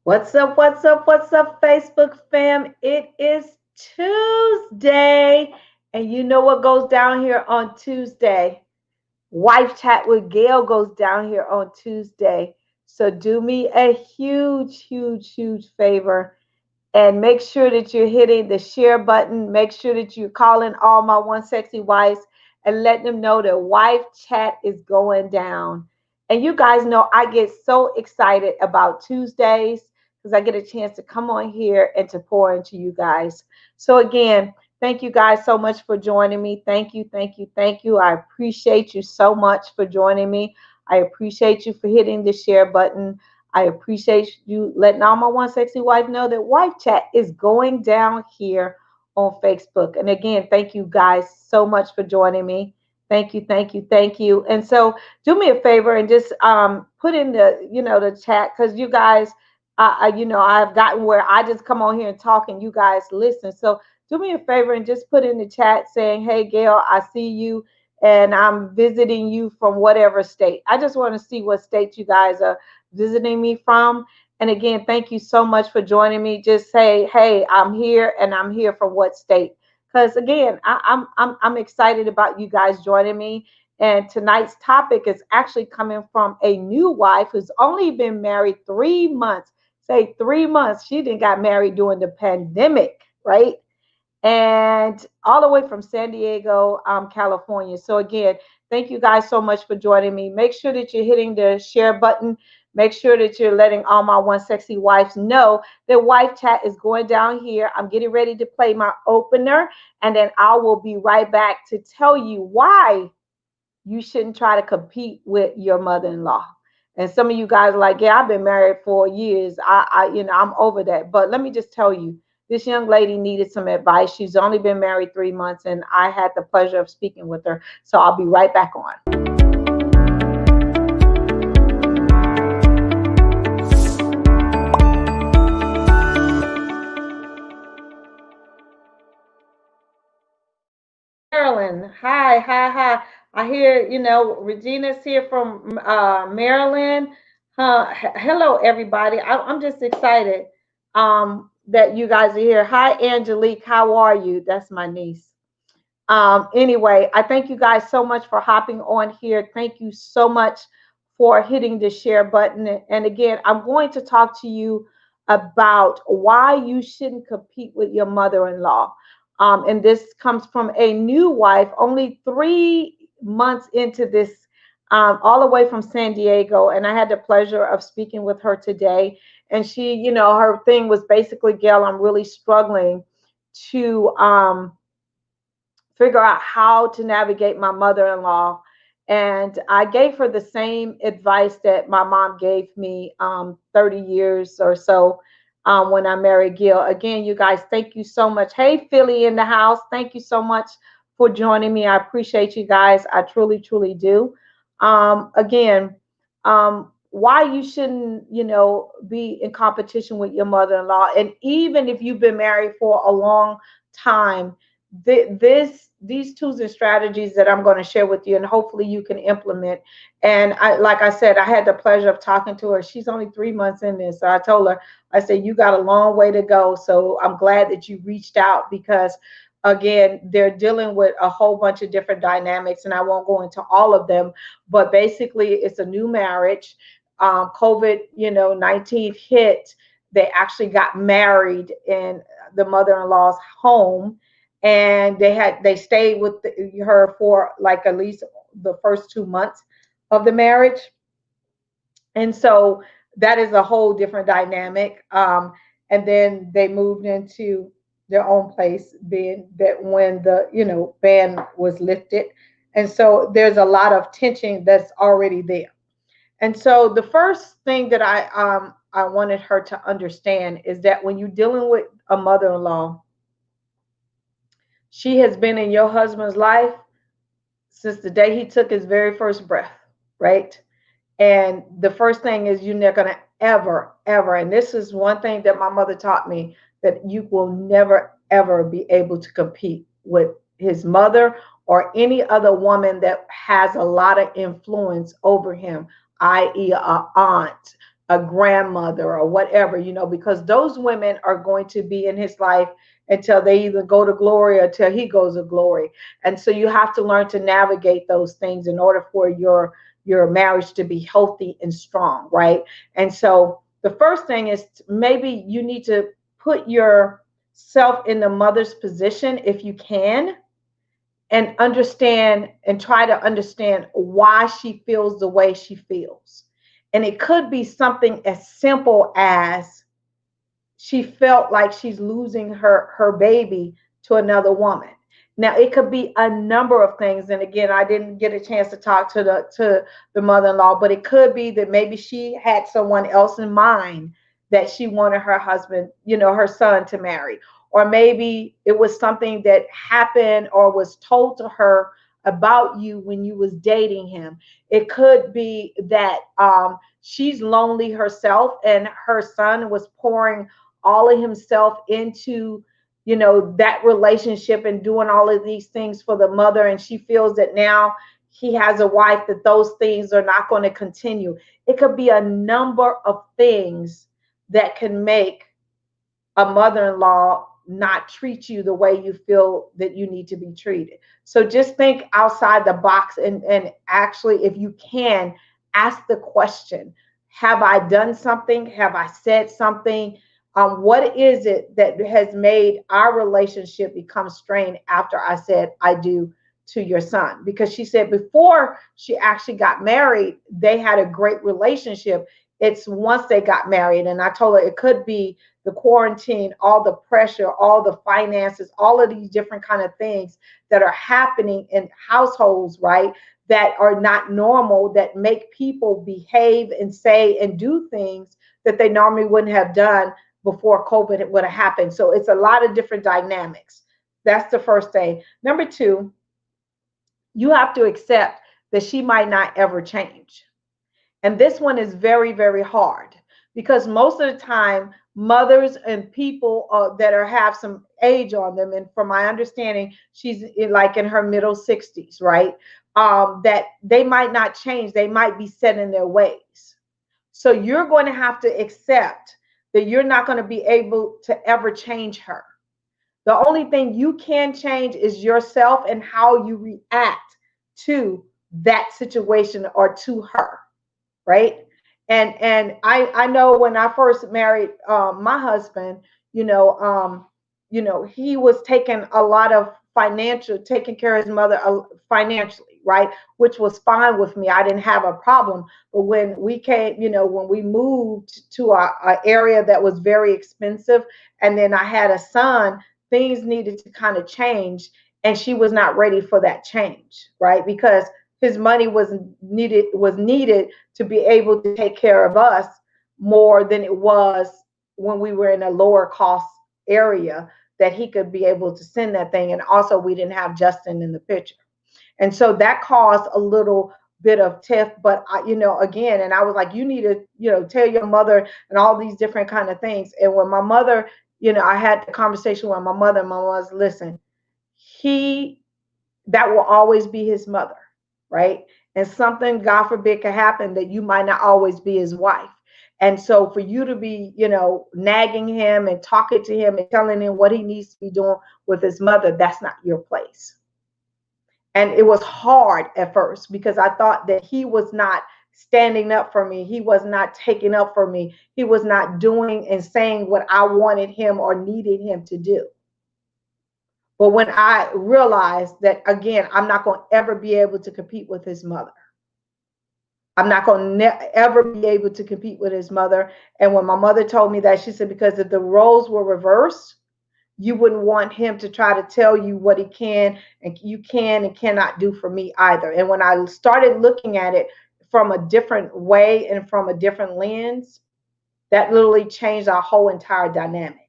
What's up? What's up? What's up, Facebook fam? It is Tuesday, and you know what goes down here on Tuesday? Wife Chat with Gail goes down here on Tuesday. So do me a huge, huge, huge favor and make sure that you're hitting the share button. Make sure that you're calling all my one sexy wives and letting them know that Wife Chat is going down. And you guys know I get so excited about Tuesdays because I get a chance to come on here and to pour into you guys. So again, thank you guys so much for joining me. Thank you, thank you, thank you. I appreciate you so much for joining me. I appreciate you for hitting the share button. I appreciate you letting all my one sexy wife know that Wife Chat is going down here on Facebook. And again, thank you guys so much for joining me. Thank you, thank you, thank you. And so do me a favor and just put in the chat because you guys, I've gotten where I just come on here and talk and you guys listen. So do me a favor and just put in the chat saying, hey, Gail, I see you and I'm visiting you from whatever state. I just want to see what state you guys are visiting me from. And again, thank you so much for joining me. Just say, hey, I'm here and I'm here from what state? Because again, I'm excited about you guys joining me. And tonight's topic is actually coming from a new wife who's only been married 3 months. Say 3 months. She didn't got married during the pandemic, right? And all the way from San Diego, California. So again, thank you guys so much for joining me. Make sure that you're hitting the share button. Make sure that you're letting all my one sexy wives know that Wife Chat is going down here. I'm getting ready to play my opener, and then I will be right back to tell you why you shouldn't try to compete with your mother-in-law. And some of you guys are like, yeah, I've been married for years. I'm over that. But let me just tell you, this young lady needed some advice. She's only been married 3 months, and I had the pleasure of speaking with her. So I'll be right back on. Maryland. Hi, hi, hi. I hear, Regina's here from Maryland. Hello, everybody. I'm just excited that you guys are here. Hi, Angelique. How are you? That's my niece. Anyway, I thank you guys so much for hopping on here. Thank you so much for hitting the share button. And again, I'm going to talk to you about why you shouldn't compete with your mother-in-law. And this comes from a new wife, only 3 months into this, all the way from San Diego. And I had the pleasure of speaking with her today. And she, her thing was basically, Gail, I'm really struggling to figure out how to navigate my mother-in-law. And I gave her the same advice that my mom gave me 30 years or so when I married Gail. Again, you guys, thank you so much. Hey, Philly in the house. Thank you so much for joining me. I appreciate you guys. I truly, truly do. Again, why you shouldn't, be in competition with your mother-in-law. And even if you've been married for a long time, these tools and strategies that I'm going to share with you, and hopefully you can implement. And like I said, I had the pleasure of talking to her. She's only 3 months in this. So I told her, I said, you got a long way to go. So I'm glad that you reached out because again, they're dealing with a whole bunch of different dynamics and I won't go into all of them, but basically it's a new marriage. COVID, 19 hit. They actually got married in the mother-in-law's home and they stayed with her for like at least the first 2 months of the marriage, and so that is a whole different dynamic. And then they moved into their own place, being that when the ban was lifted, and so there's a lot of tension that's already there. And so the first thing that I wanted her to understand is that when you're dealing with a mother-in-law, she has been in your husband's life since the day he took his very first breath, right? And the first thing is you're not going to ever, ever, and this is one thing that my mother taught me, that you will never, ever be able to compete with his mother or any other woman that has a lot of influence over him, i.e., a aunt, a grandmother or whatever, because those women are going to be in his life until they either go to glory or till he goes to glory. And so you have to learn to navigate those things in order for your marriage to be healthy and strong, right? And so the first thing is maybe you need to put yourself in the mother's position if you can, and understand and try to understand why she feels the way she feels. And it could be something as simple as she felt like she's losing her baby to another woman. Now it could be a number of things, and again, I didn't get a chance to talk to the mother-in-law, but it could be that maybe she had someone else in mind that she wanted her husband, her son, to marry. Or maybe it was something that happened or was told to her about you when you was dating him. It could be that she's lonely herself and her son was pouring all of himself into that relationship and doing all of these things for the mother, and she feels that now he has a wife, that those things are not going to continue. It could be a number of things that can make a mother-in-law not treat you the way you feel that you need to be treated. So just think outside the box, and actually, if you can, ask the question, have I done something? Have I said something? What is it that has made our relationship become strained after I said I do to your son? Because she said before she actually got married, they had a great relationship. It's once they got married, and I told her it could be the quarantine, all the pressure, all the finances, all of these different kind of things that are happening in households, right? That are not normal, that make people behave and say and do things that they normally wouldn't have done before COVID would have happened. So it's a lot of different dynamics. That's the first thing. Number two, you have to accept that she might not ever change. And this one is very, very hard because most of the time, mothers and people that have some age on them, and from my understanding, she's like in her middle 60s, right? That they might not change. They might be set in their ways. So you're going to have to accept that you're not going to be able to ever change her. The only thing you can change is yourself and how you react to that situation or to her, right? And I know when I first married my husband, he was taking a lot of taking care of his mother financially, right? Which was fine with me. I didn't have a problem. But when we came, when we moved to a area that was very expensive, and then I had a son, things needed to kind of change, and she was not ready for that change, right? Because his money was needed to be able to take care of us more than it was when we were in a lower cost area that he could be able to send that thing. And also, we didn't have Justin in the picture. And so that caused a little bit of tiff. But again, and I was like, you need to, tell your mother and all these different kind of things. And when my mother, I had the conversation with my mother, and my mom was, listen, he that will always be his mother, right? And something, God forbid, could happen that you might not always be his wife. And so for you to be, nagging him and talking to him and telling him what he needs to be doing with his mother, that's not your place. And it was hard at first because I thought that he was not standing up for me. He was not taking up for me. He was not doing and saying what I wanted him or needed him to do. But when I realized that, again, I'm not going to ever be able to compete with his mother. I'm not going to ever be able to compete with his mother. And when my mother told me that, she said, because if the roles were reversed, you wouldn't want him to try to tell you what he can and cannot do for me either. And when I started looking at it from a different way and from a different lens, that literally changed our whole entire dynamic.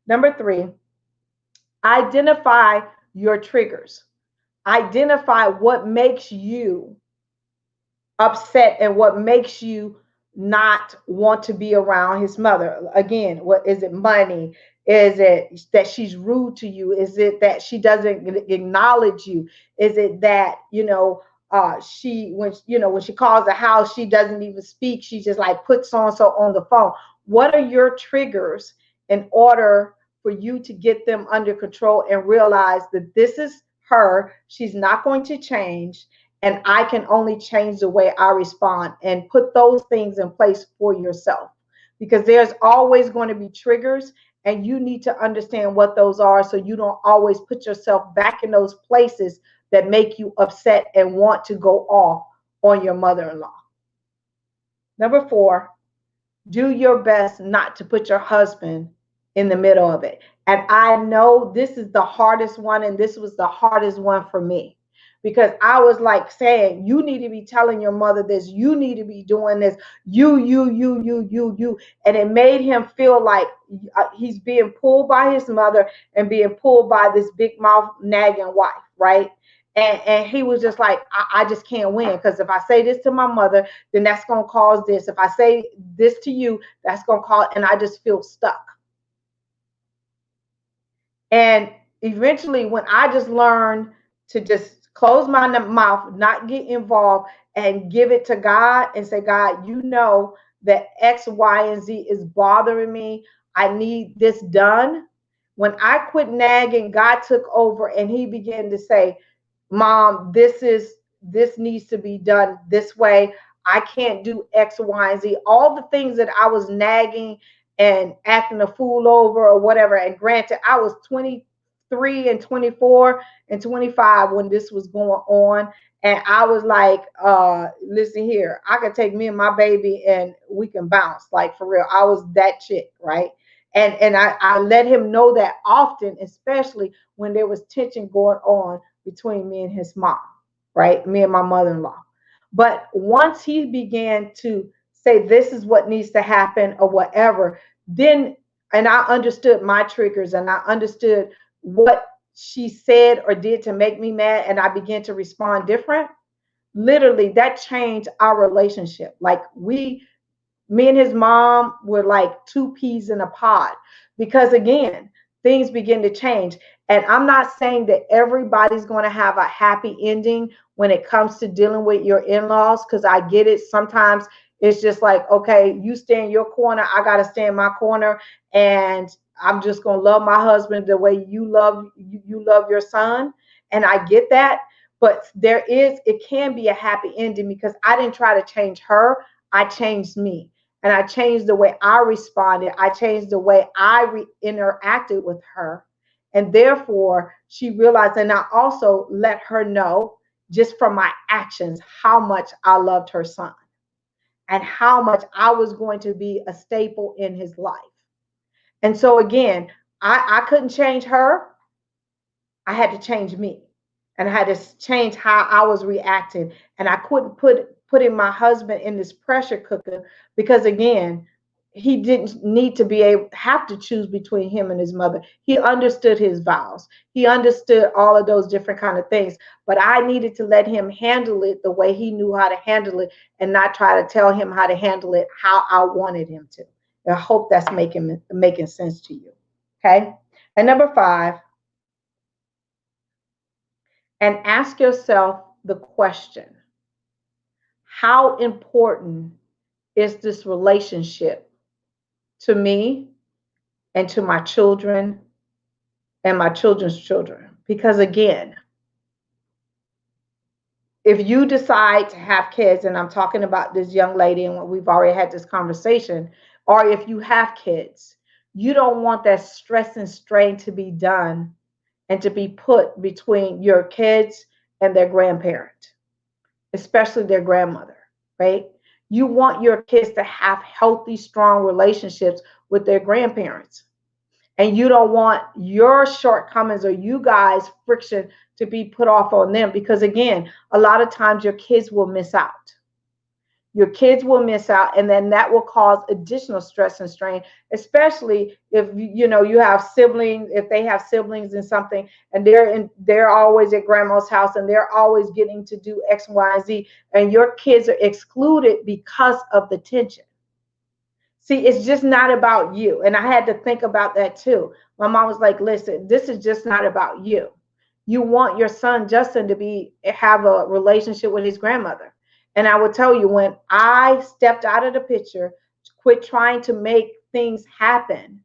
Number three, identify your triggers. Identify what makes you upset and what makes you not want to be around his mother. Again, what is it? Money? Is it that she's rude to you? Is it that she doesn't acknowledge you? Is it that She, when she calls the house, she doesn't even speak. She just like puts so and so on the phone. What are your triggers in order for you to get them under control and realize that this is her, she's not going to change, and I can only change the way I respond, and put those things in place for yourself, because there's always going to be triggers, and you need to understand what those are so you don't always put yourself back in those places that make you upset and want to go off on your mother-in-law. Number 4, do your best not to put your husband in the middle of it. And I know this is the hardest one, and this was the hardest one for me, because I was like saying, you need to be telling your mother this, you need to be doing this, you. And it made him feel like he's being pulled by his mother and being pulled by this big mouth nagging wife, right? And he was just like, I just can't win, because if I say this to my mother, then that's going to cause this. If I say this to you, that's going to cause, and I just feel stuck. And eventually, when I just learned to just close my mouth, not get involved, and give it to God and say, God, you know that X, Y, and Z is bothering me. I need this done. When I quit nagging, God took over and he began to say, Mom, this needs to be done this way. I can't do X, Y, and Z. All the things that I was nagging and acting a fool over or whatever. And granted, I was 23 and 24 and 25 when this was going on. And I was like, listen here, I can take me and my baby and we can bounce. Like, for real. I was that chick, right? And I let him know that often, especially when there was tension going on between me and his mom, right? Me and my mother-in-law. But once he began to say, this is what needs to happen or whatever, then, and I understood my triggers and I understood what she said or did to make me mad, and I began to respond different. Literally, that changed our relationship. Like, me and his mom were like two peas in a pod, because again, things begin to change. And I'm not saying that everybody's going to have a happy ending when it comes to dealing with your in-laws, because I get it. Sometimes it's just like, okay, you stay in your corner, I got to stay in my corner, and I'm just going to love my husband the way you love your son. And I get that. But it can be a happy ending, because I didn't try to change her, I changed me. And I changed the way I responded. I changed the way I interacted with her. And therefore, she realized, and I also let her know just from my actions how much I loved her son and how much I was going to be a staple in his life. And so, again, I couldn't change her. I had to change me. And I had to change how I was reacting. And I couldn't putting my husband in this pressure cooker, because again, he didn't need to have to choose between him and his mother. He understood his vows. He understood all of those different kind of things. But I needed to let him handle it the way he knew how to handle it, and not try to tell him how to handle it how I wanted him to. I hope that's making sense to you. Okay. And number 5, and ask yourself the question, how important is this relationship to me and to my children and my children's children? Because again, if you decide to have kids, and I'm talking about this young lady and we've already had this conversation, or if you have kids, you don't want that stress and strain to be done and to be put between your kids and their grandparent, especially their grandmother, right? You want your kids to have healthy, strong relationships with their grandparents. And you don't want your shortcomings or you guys' friction to be put off on them, because again, a lot of times your kids will miss out. Your kids will miss out, and then that will cause additional stress and strain, especially if you have siblings, if they have siblings and something, and they're always at grandma's house and they're always getting to do X, Y, and Z, and your kids are excluded because of the tension. See, it's just not about you. And I had to think about that too. My mom was like, listen, this is just not about you. You want your son Justin to have a relationship with his grandmother. And I will tell you, when I stepped out of the picture, quit trying to make things happen,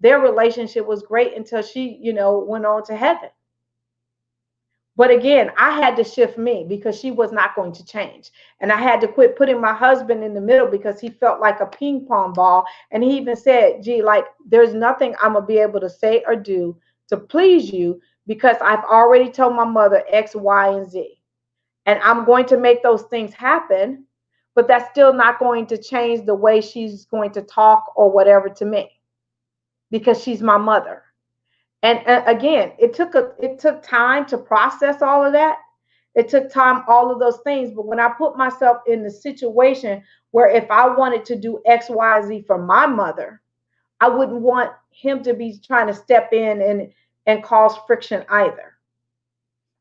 their relationship was great until she, went on to heaven. But again, I had to shift me because she was not going to change. And I had to quit putting my husband in the middle because he felt like a ping pong ball. And he even said, gee, like, there's nothing I'm going to be able to say or do to please you because I've already told my mother X, Y, and Z. And I'm going to make those things happen, but that's still not going to change the way she's going to talk or whatever to me because she's my mother. And again, it took time to process all of that. It took time, all of those things. But when I put myself in the situation where if I wanted to do X, Y, Z for my mother, I wouldn't want him to be trying to step in and cause friction either.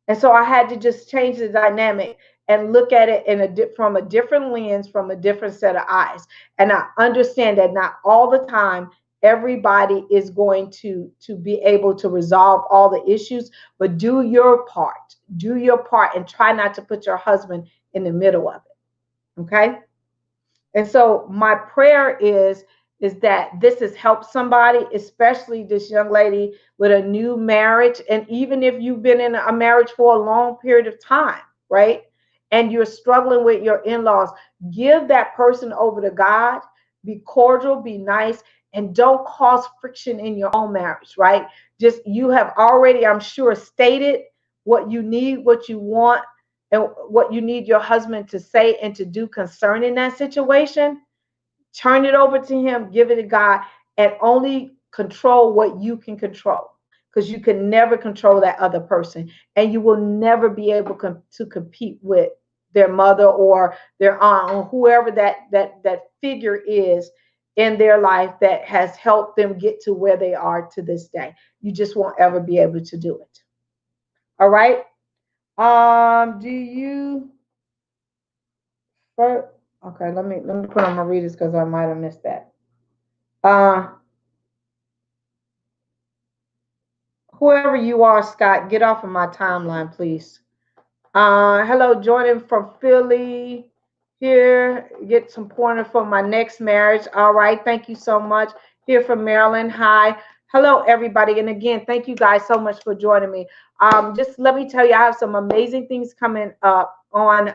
And so I had to just change the dynamic and look at it from a different lens, from a different set of eyes. And I understand that not all the time everybody is going to be able to resolve all the issues, but do your part. Do your part and try not to put your husband in the middle of it. Okay? And so my prayer is that this has helped somebody, especially this young lady with a new marriage. And even if you've been in a marriage for a long period of time, right? And you're struggling with your in-laws, give that person over to God. Be cordial, be nice, and don't cause friction in your own marriage, right? Just, you have already, I'm sure, stated what you need, what you want, and what you need your husband to say and to do concerning that situation. Turn it over to him, give it to God, and only control what you can control, because you can never control that other person, and you will never be able to compete with their mother or their aunt or whoever that figure is in their life that has helped them get to where they are to this day. You just won't ever be able to do it. All right. Do you first? Okay, let me put on my readers because I might have missed that. Uh, Whoever you are, Scott, get off of my timeline, please. Hello, Jordan from Philly. Here, get some pointer for my next marriage. All right, thank you so much. Here from Maryland. Hi. Hello, everybody. And again, thank you guys so much for joining me. Just let me tell you, I have some amazing things coming up on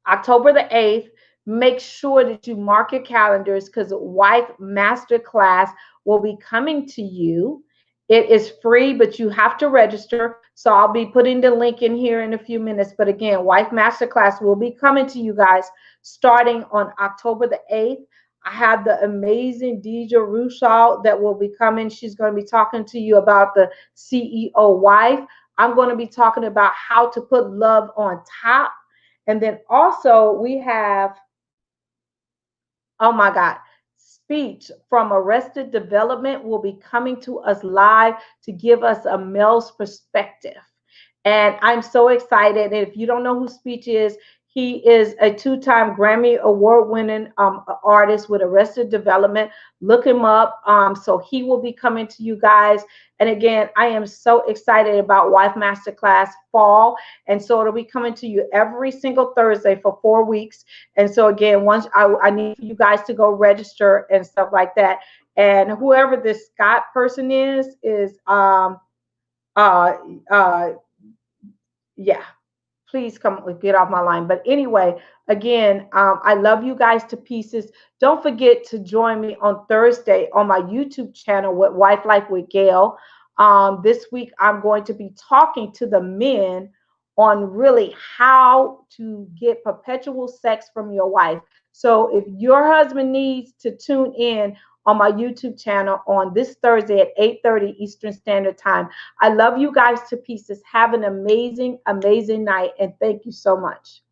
October the 8th. Make sure that you mark your calendars because Wife Masterclass will be coming to you. It is free, but you have to register. So I'll be putting the link in here in a few minutes. But again, Wife Masterclass will be coming to you guys starting on October the 8th. I have the amazing Deja Rushall that will be coming. She's going to be talking to you about the CEO wife. I'm going to be talking about how to put love on top. And then also we have, oh my God, Speech from Arrested Development will be coming to us live to give us a male's perspective. And I'm so excited. And if you don't know who Speech is, he is a two-time Grammy Award-winning artist with Arrested Development. Look him up. So he will be coming to you guys. And again, I am so excited about Wife Masterclass Fall. And so it'll be coming to you every single Thursday for 4 weeks. And so again, once I need for you guys to go register and stuff like that. And whoever this Scott person is yeah, please come get off my line. But anyway, again, I love you guys to pieces. Don't forget to join me on Thursday on my YouTube channel with Wife Life with Gail. This week, I'm going to be talking to the men on really how to get perpetual sex from your wife. So if your husband needs to tune in on my YouTube channel on this Thursday at 8:30 Eastern Standard Time. I love you guys to pieces. Have an amazing, amazing night, and thank you so much.